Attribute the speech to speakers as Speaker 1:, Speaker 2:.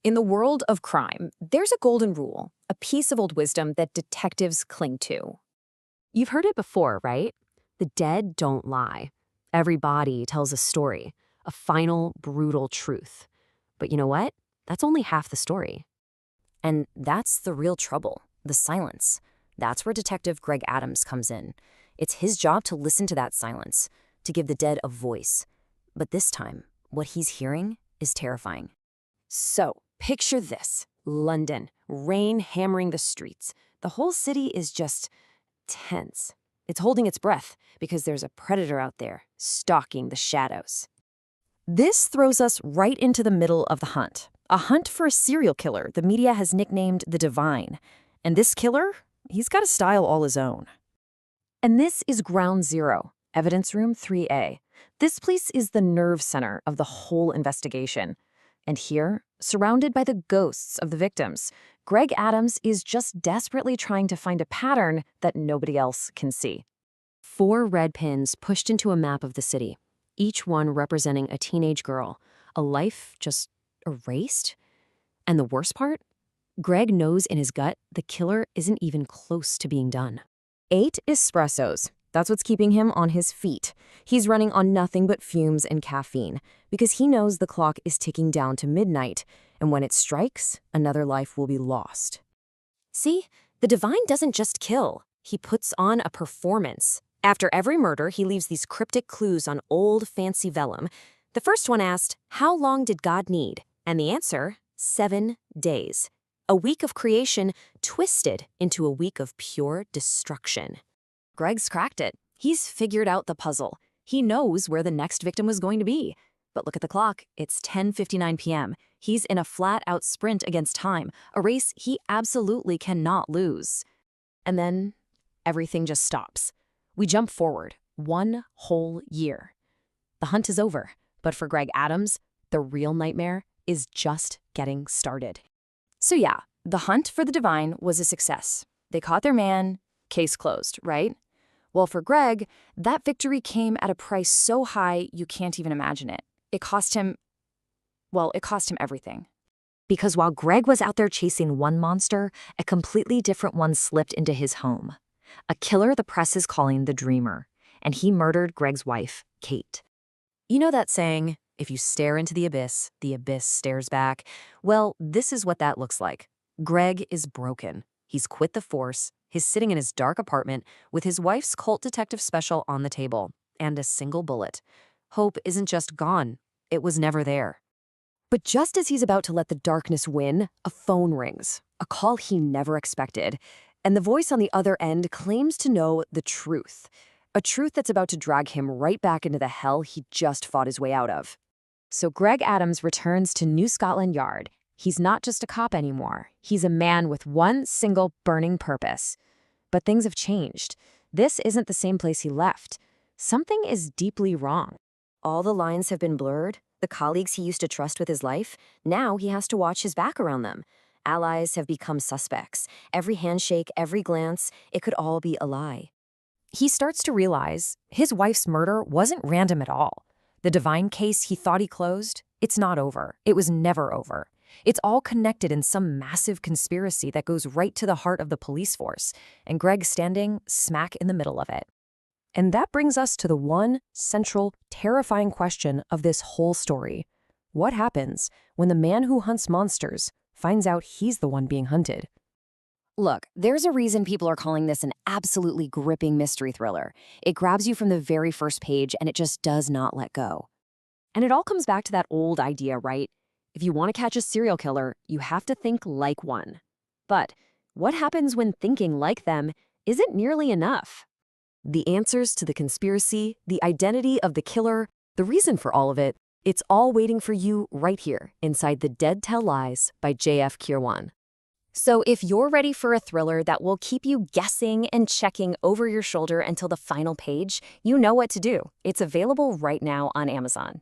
Speaker 1: In the world of crime, there's a golden rule, a piece of old wisdom that detectives cling to.
Speaker 2: You've heard it before, right? The dead don't lie. Every body tells a story, a final, brutal truth. But you know what? That's only half the story.
Speaker 3: And that's the real trouble, the silence. That's where Detective Greg Adams comes in. It's his job to listen to that silence, to give the dead a voice. But this time, what he's hearing is terrifying.
Speaker 1: So, picture this. London, rain hammering the streets. The whole city is just tense. It's holding its breath because there's a predator out there, stalking the shadows. This throws us right into the middle of the hunt. A hunt for a serial killer the media has nicknamed the Divine. And this killer, he's got a style all his own. And this is Ground Zero, Evidence Room 3A. This place is the nerve center of the whole investigation. And here, surrounded by the ghosts of the victims, Greg Adams is just desperately trying to find a pattern that nobody else can see.
Speaker 2: 4 red pins pushed into a map of the city, each one representing a teenage girl, a life just erased. And the worst part? Greg knows in his gut the killer isn't even close to being done.
Speaker 1: 8 espressos. That's what's keeping him on his feet. He's running on nothing but fumes and caffeine because he knows the clock is ticking down to midnight, and when it strikes, another life will be lost.
Speaker 3: See, the Divine doesn't just kill. He puts on a performance. After every murder, he leaves these cryptic clues on old, fancy vellum. The first one asked, "How long did God need?" And the answer, 7 days. A week of creation twisted into a week of pure destruction.
Speaker 1: Greg's cracked it. He's figured out the puzzle. He knows where the next victim was going to be. But look at the clock. It's 10:59 p.m. He's in a flat-out sprint against time, a race he absolutely cannot lose. And then everything just stops. We jump forward 1 whole year. The hunt is over, but for Greg Adams, the real nightmare is just getting started. So yeah, the hunt for the Divine was a success. They caught their man, case closed, right? Well, for Greg, that victory came at a price so high you can't even imagine it. It cost him everything.
Speaker 3: Because while Greg was out there chasing one monster, a completely different one slipped into his home. A killer the press is calling the Dreamer, and he murdered Greg's wife, Kate.
Speaker 1: You know that saying, if you stare into the abyss stares back? Well, this is what that looks like. Greg is broken. He's quit the force. He's sitting in his dark apartment with his wife's cult detective special on the table and a single bullet. Hope isn't just gone. It was never there. But just as he's about to let the darkness win, a phone rings, a call he never expected, and the voice on the other end claims to know the truth, a truth that's about to drag him right back into the hell he just fought his way out of. So Greg Adams returns to New Scotland Yard. He's not just a cop anymore. He's a man with one single burning purpose. But things have changed. This isn't the same place he left. Something is deeply wrong.
Speaker 3: All the lines have been blurred. The colleagues he used to trust with his life, now he has to watch his back around them. Allies have become suspects. Every handshake, every glance, it could all be a lie.
Speaker 1: He starts to realize his wife's murder wasn't random at all. The Divine case he thought he closed, it's not over. It was never over. It's all connected in some massive conspiracy that goes right to the heart of the police force, and Greg's standing smack in the middle of it. And that brings us to the one central, terrifying question of this whole story. What happens when the man who hunts monsters finds out he's the one being hunted? Look, there's a reason people are calling this an absolutely gripping mystery thriller. It grabs you from the very first page, and it just does not let go. And it all comes back to that old idea, right? If you want to catch a serial killer, you have to think like one. But what happens when thinking like them isn't nearly enough? The answers to the conspiracy, the identity of the killer, the reason for all of it, it's all waiting for you right here inside The Dead Tell Lies by J.F. Kirwan. So if you're ready for a thriller that will keep you guessing and checking over your shoulder until the final page, you know what to do. It's available right now on Amazon.